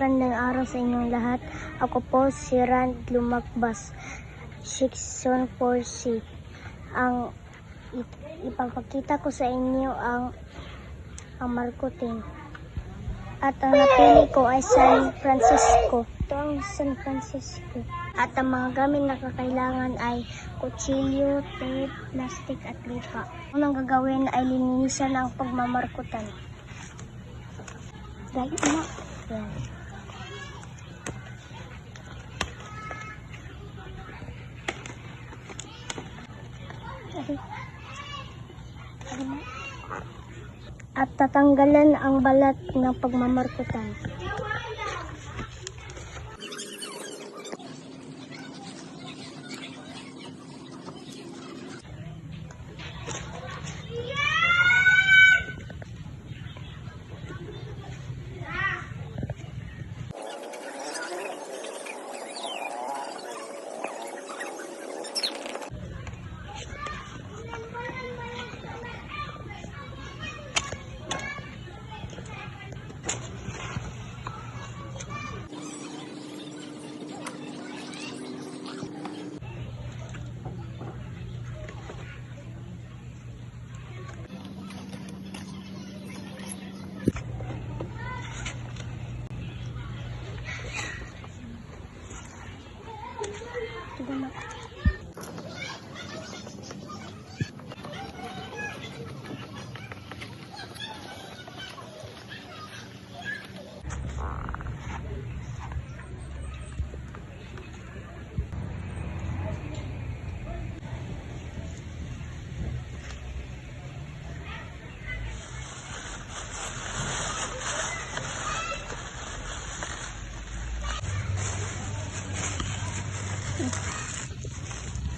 magandang araw sa inyong lahat. Ako po si Rand Lumagbas, Section 4C. Ang ipapakita ko sa inyo ang marketing. At ang napili ko ay San Francisco. Ito ang San Francisco. At ang mga gamit na kakailangan ay kutsilyo, tape, plastic at lipa. Unang gagawin ay linisan ang pagmamarkutan. Dahil na. Yan. At tatanggalan ang balat ng pagmamarkutan.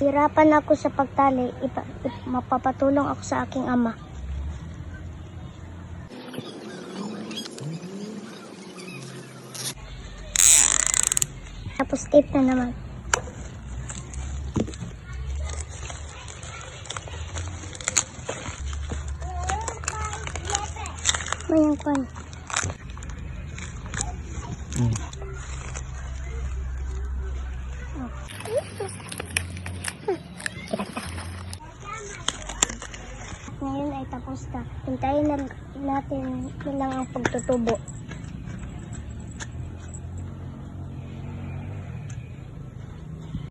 Hirapan ako sa pagtali, mapapatulong ako sa aking ama. Tapos tape na naman. Mayang pan. Ngayon ay tapos na. Hintayin na natin lang ang pagtutubo.